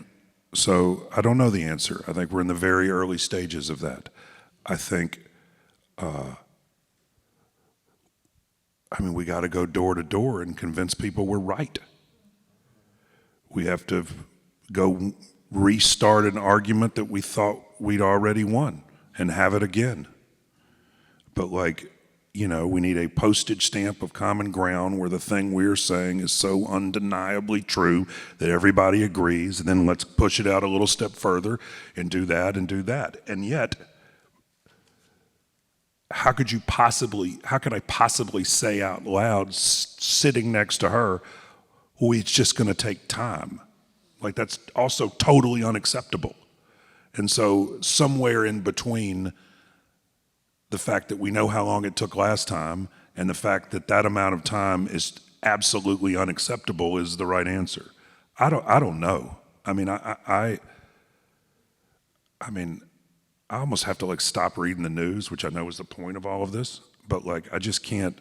So I don't know the answer. I think we're in the very early stages of that. I think, we got to go door to door and convince people we're right. We have to go restart an argument that we thought we'd already won and have it again. But we need a postage stamp of common ground where the thing we're saying is so undeniably true that everybody agrees, and then let's push it out a little step further and do that and do that. And yet, how could I possibly say out loud, sitting next to her, well, it's just going to take time? Like, that's also totally unacceptable. And so somewhere in between the fact that we know how long it took last time and the fact that that amount of time is absolutely unacceptable is the right answer. I don't know. I almost have to stop reading the news, which I know is the point of all of this, but I just can't,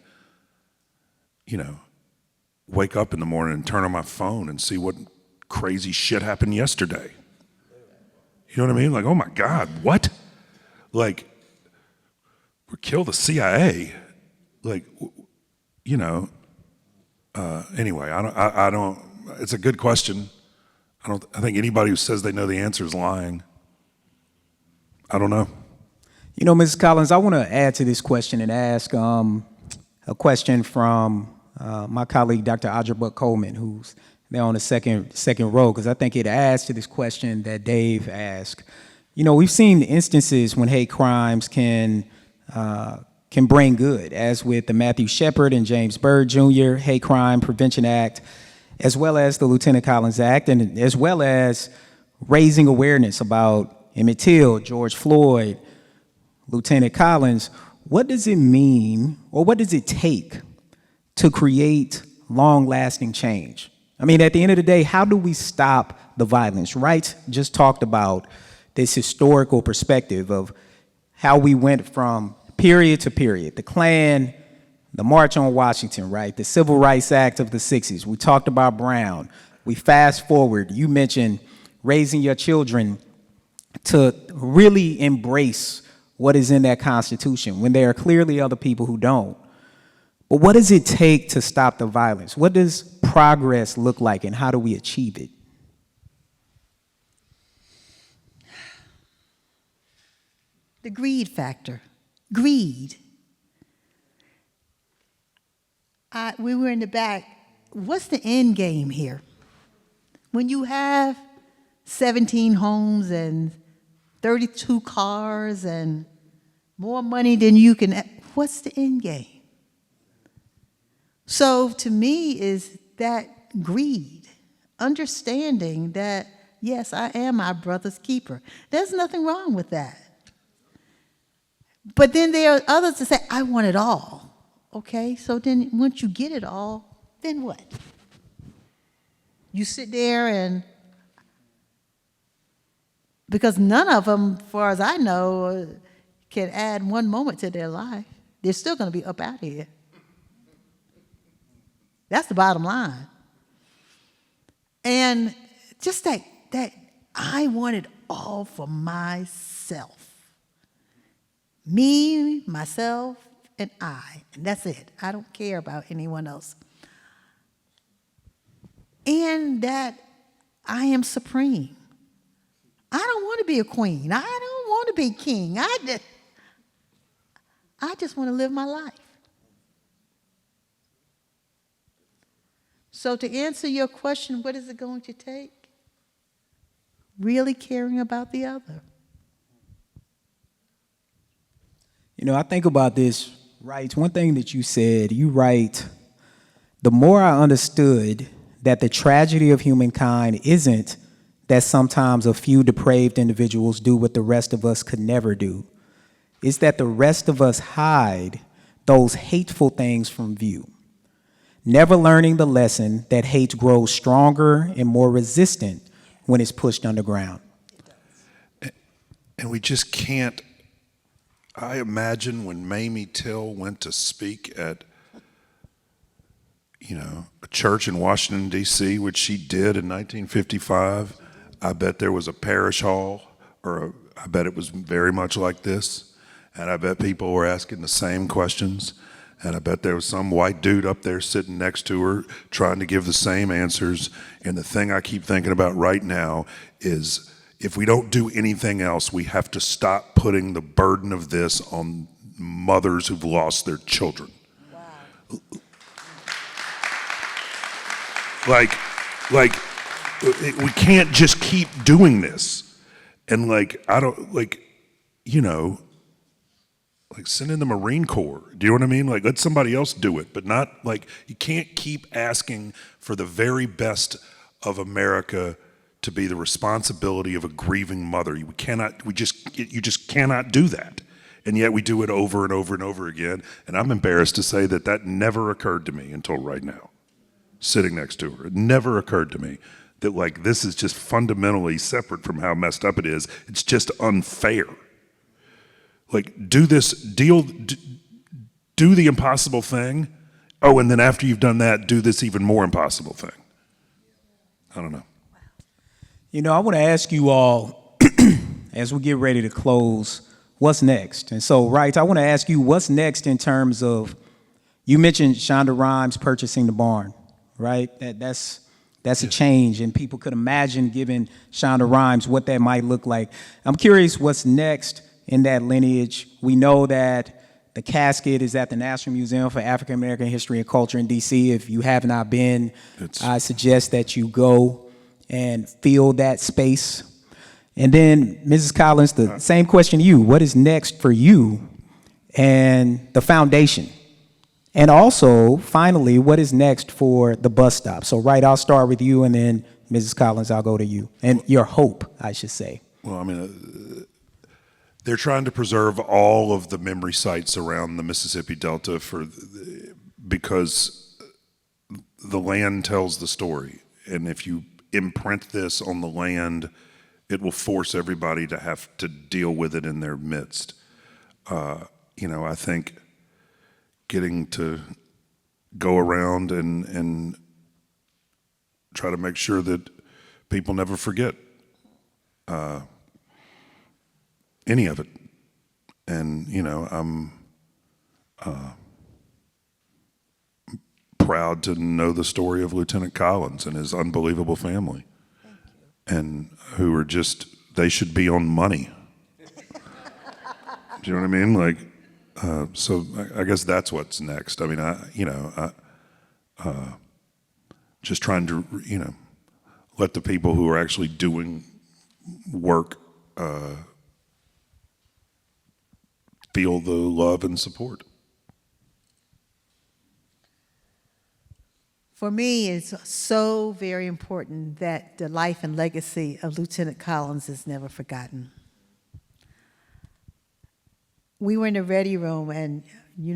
wake up in the morning and turn on my phone and see what crazy shit happened yesterday. You know what I mean? Oh my God, what? We killed the CIA. Anyway, I don't, it's a good question. I think anybody who says they know the answer is lying. I don't know. Mrs. Collins, I want to add to this question and ask a question from my colleague, Dr. Audra Buck Coleman, who's there on the second row, because I think it adds to this question that Dave asked. We've seen instances when hate crimes can bring good, as with the Matthew Shepard and James Byrd Jr. Hate Crime Prevention Act, as well as the Lieutenant Collins Act, and as well as raising awareness about Emmett Till, George Floyd, Lieutenant Collins. What does it mean, or what does it take to create long-lasting change? At the end of the day, how do we stop the violence? Wright just talked about this historical perspective of how we went from period to period. The Klan, the March on Washington, right? The Civil Rights Act of the 60s. We talked about Brown. We fast forward. You mentioned raising your children to really embrace what is in that Constitution when there are clearly other people who don't. But what does it take to stop the violence? What does progress look like, and how do we achieve it? The greed factor. Greed. We were in the back. What's the end game here? When you have 17 homes and 32 cars and more money than you can, what's the end game? So to me is that greed, understanding that, yes, I am my brother's keeper. There's nothing wrong with that. But then there are others that say, I want it all. Okay, so then once you get it all, then what? You sit there and, because none of them, as far as I know, can add one moment to their life. They're still going to be up out here. That's the bottom line. And just that I want it all for myself. Me, myself, and I. And that's it. I don't care about anyone else. And that I am supreme. I don't want to be a queen. I don't want to be king. I I just want to live my life. So to answer your question, what is it going to take? Really caring about the other. You know, I think about this, right? One thing that you said, you write, the more I understood that the tragedy of humankind isn't that sometimes a few depraved individuals do what the rest of us could never do. It's that the rest of us hide those hateful things from view, never learning the lesson that hate grows stronger and more resistant when it's pushed underground. And we just can't. I imagine when Mamie Till went to speak at, a church in Washington, D.C., which she did in 1955, I bet there was a parish hall, I bet it was very much like this, and I bet people were asking the same questions, and I bet there was some white dude up there sitting next to her trying to give the same answers, and the thing I keep thinking about right now is if we don't do anything else, we have to stop putting the burden of this on mothers who've lost their children. Wow. Like, we can't just keep doing this. And send in the Marine Corps. Do you know what I mean? Like, let somebody else do it, but not you can't keep asking for the very best of America to be the responsibility of a grieving mother. You just cannot do that. And yet we do it over and over and over again. And I'm embarrassed to say that never occurred to me until right now, sitting next to her. It never occurred to me that this is just fundamentally separate from how messed up it is. It's just unfair. Do the impossible thing. Oh, and then after you've done that, do this even more impossible thing. I don't know. I want to ask you all, as we get ready to close, what's next? And so, Wright, I want to ask you what's next in terms of, you mentioned Shonda Rhimes purchasing the barn, right? That's a change, and people could imagine giving Shonda Rhimes what that might look like. I'm curious what's next in that lineage. We know that the casket is at the National Museum for African American History and Culture in D.C. If you have not been, I suggest that you go and feel that space. And then, Mrs. Collins, the same question to you. What is next for you and the foundation? And also, finally, what is next for the bus stop? So, Wright, I'll start with you, and then, Mrs. Collins, I'll go to you. And your hope, I should say. Well, they're trying to preserve all of the memory sites around the Mississippi Delta because the land tells the story. And if you imprint this on the land, it will force everybody to have to deal with it in their midst. I think getting to go around and try to make sure that people never forget any of it. And, I'm proud to know the story of Lieutenant Collins and his unbelievable family, and who are they should be on money. Do you know what I mean? So I guess that's what's next. Just trying to, let the people who are actually doing work feel the love and support. For me, it's so very important that the life and legacy of Lieutenant Collins is never forgotten. We were in the ready room, and,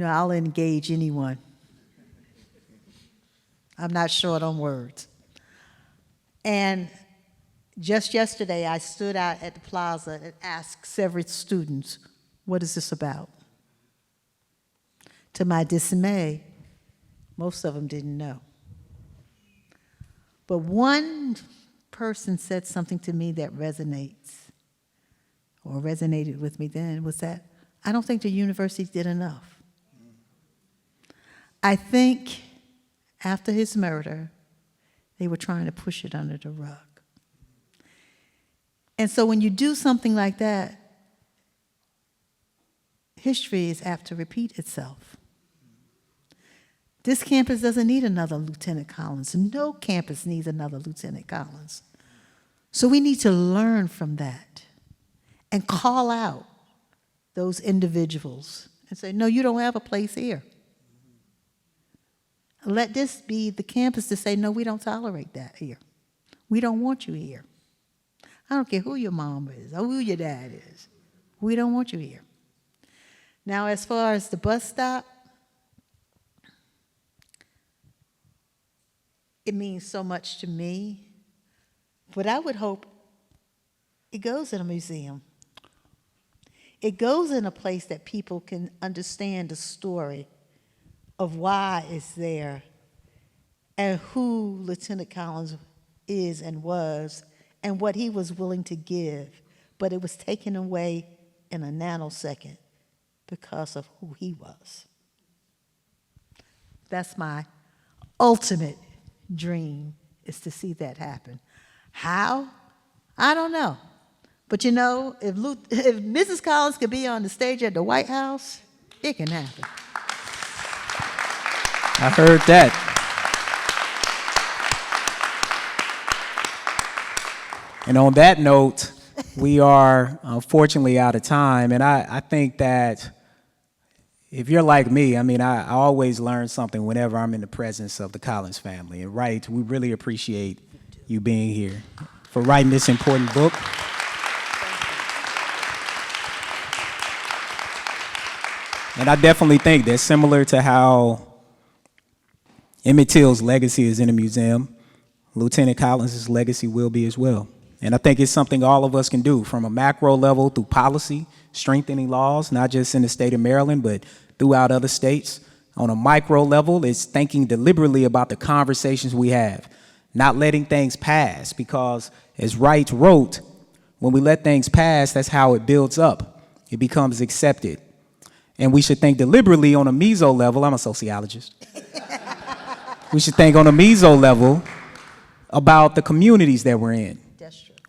I'll engage anyone. I'm not short on words. And just yesterday, I stood out at the plaza and asked several students, what is this about? To my dismay, most of them didn't know. But one person said something to me that resonated with me then, was that I don't think the university did enough. I think after his murder, they were trying to push it under the rug. And so when you do something like that, history is apt to repeat itself. This campus doesn't need another Lieutenant Collins. No campus needs another Lieutenant Collins. So we need to learn from that and call out those individuals and say, no, you don't have a place here. Let this be the campus to say, no, we don't tolerate that here. We don't want you here. I don't care who your mom is or who your dad is. We don't want you here. Now, as far as the bus stop, it means so much to me, but I would hope it goes in a museum. It goes in a place that people can understand the story of why it's there and who Lieutenant Collins is and was and what he was willing to give, but it was taken away in a nanosecond because of who he was. That's my ultimate dream, is to see that happen. How? I don't know. But you know, if Mrs. Collins could be on the stage at the White House, it can happen. I heard that. And on that note, we are unfortunately out of time. And I think that if you're like me, I mean, I always learn something whenever I'm in the presence of the Collins family. And RIGHT, we really appreciate you being here, for writing this important book. And I definitely think that similar to how Emmett Till's legacy is in a museum, Lieutenant Collins' legacy will be as well. And I think it's something all of us can do from a macro level through policy, strengthening laws, not just in the state of Maryland, but throughout other states. On a micro level, it's thinking deliberately about the conversations we have, not letting things pass, because as RIGHT wrote, when we let things pass, that's how it builds up. It becomes accepted. And we should think deliberately on a meso level. I'm a sociologist. We should think on a meso level about the communities that we're in,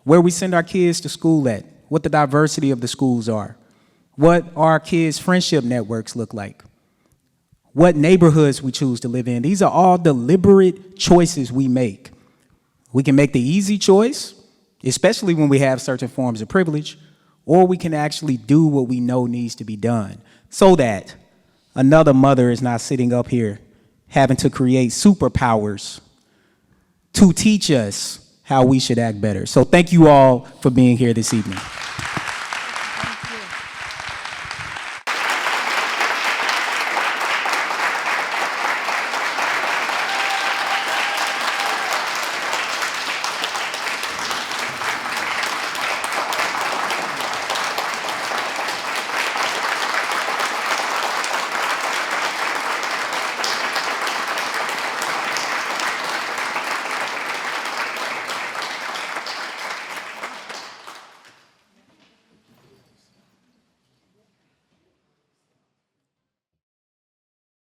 where we send our kids to school at, what the diversity of the schools are, what our kids' friendship networks look like, what neighborhoods we choose to live in. These are all deliberate choices we make. We can make the easy choice, especially when we have certain forms of privilege, or we can actually do what we know needs to be done so that another mother is not sitting up here having to create superpowers to teach us how we should act better. So thank you all for being here this evening.